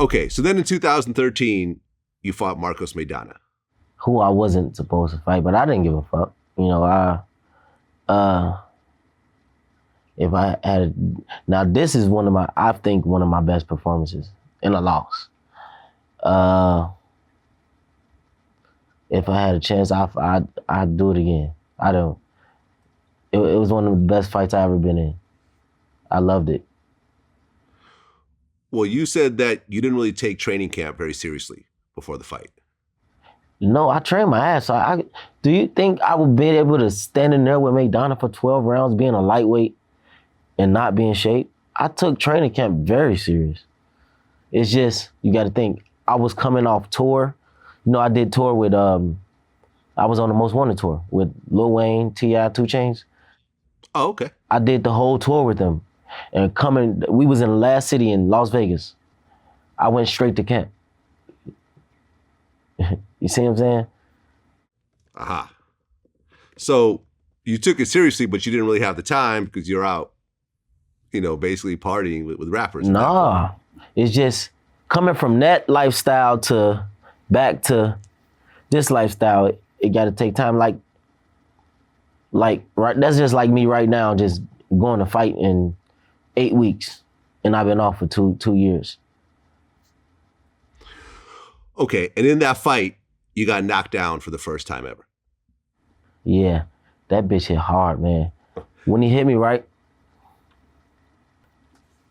Okay, so then in 2013, you fought Marcos Maidana. Who I wasn't supposed to fight, but I didn't give a fuck. You know, if I had, now this is I think one of my best performances in a loss. If I had a chance, I'd do it again. It was one of the best fights I ever been in. I loved it. Well, you said that you didn't really take training camp very seriously before the fight. No, I trained my ass off. Do you think I would be able to stand in there with Maidana for 12 rounds being a lightweight and not be in shape? I took training camp very serious. It's just, you got to think, I was coming off tour. You know, I did tour with, I was on the Most Wanted tour with Lil Wayne, T.I., 2 Chainz. Oh, okay. I did the whole tour with them. And we was in the last city in Las Vegas. I went straight to camp. You see what I'm saying? Aha. So you took it seriously, but you didn't really have the time because you're out, you know, basically partying with rappers. Nah, it's just coming from that lifestyle to back to this lifestyle. It got to take time. Like right. That's just like me right now, just going to fight in 8 weeks, and I've been off for two years. Okay, and in that fight, you got knocked down for the first time ever. Yeah, that bitch hit hard, man. When he hit me, right,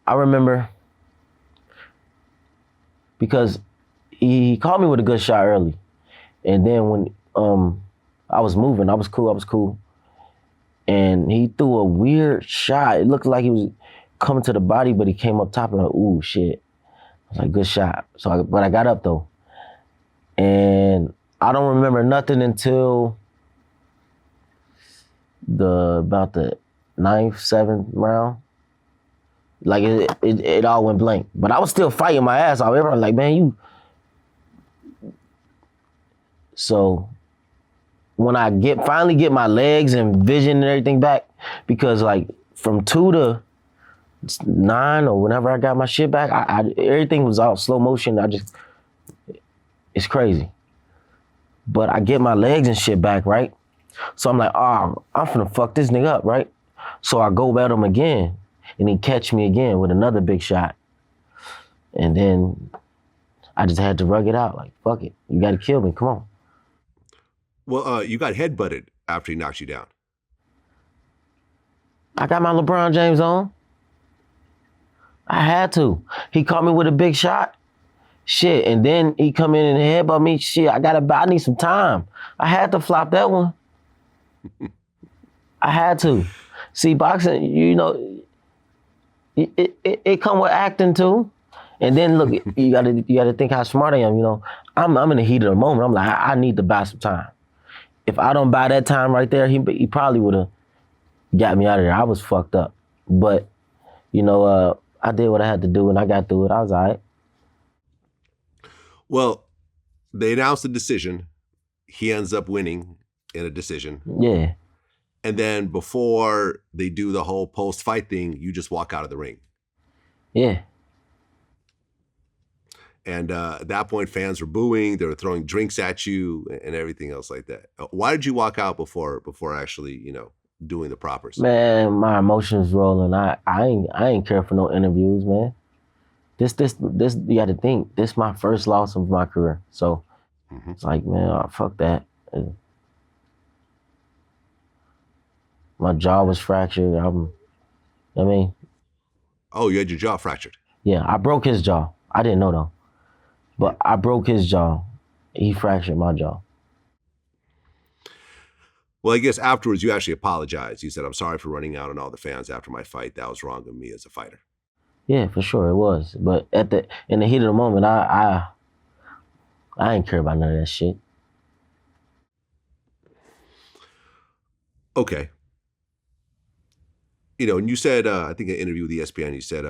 I remember because he caught me with a good shot early. And then when I was moving, I was cool. And he threw a weird shot. It looked like he was coming to the body, but he came up top and like, ooh, shit. I was like, good shot. But I got up though. And I don't remember nothing until about the 9th, 7th round. Like it all went blank. But I was still fighting my ass off. Everyone was like, man, you. So when I finally get my legs and vision and everything back, because like from 2 to 9 or whenever I got my shit back, everything was all slow motion. It's crazy. But I get my legs and shit back, right? So I'm like, oh, I'm finna fuck this nigga up, right? So I go at him again, and he catch me again with another big shot. And then I just had to rug it out, like, fuck it. You gotta kill me, come on. Well, you got headbutted after he knocked you down. I got my LeBron James on. I had to. He caught me with a big shot. Shit, and then he come in and headbutt me. Shit, I need some time. I had to flop that one. I had to. See, boxing, you know, it come with acting too. And then look, you gotta think how smart I am. You know, I'm in the heat of the moment. I'm like, I need to buy some time. If I don't buy that time right there, he probably would have got me out of there. I was fucked up, but you know, I did what I had to do, and I got through it. I was all right. Well, they announced the decision. He ends up winning in a decision. Yeah. And then before they do the whole post-fight thing, you just walk out of the ring. Yeah. And at that point, fans were booing. They were throwing drinks at you and everything else like that. Why did you walk out before actually, you know, doing the propers? Man, my emotions rolling. I ain't care for no interviews, man. This you got to think. This is my first loss of my career. So it's like, man, fuck that. My jaw was fractured. I mean. Oh, you had your jaw fractured? Yeah, I broke his jaw. I didn't know though. But I broke his jaw. He fractured my jaw. Well, I guess afterwards you actually apologized. You said, I'm sorry for running out on all the fans after my fight. That was wrong of me as a fighter. Yeah, for sure it was. But in the heat of the moment, I ain't care about none of that shit. Okay. You know, and you said, I think in an interview with ESPN, you said,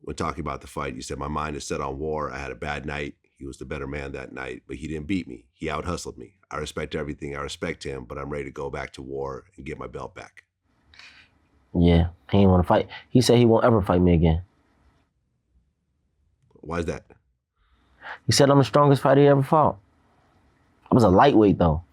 when talking about the fight, you said, my mind is set on war. I had a bad night. He was the better man that night, but he didn't beat me. He out-hustled me. I respect everything. I respect him, but I'm ready to go back to war and get my belt back. Yeah, he didn't want to fight. He said he won't ever fight me again. Why is that? He said I'm the strongest fighter he ever fought. I was a lightweight though.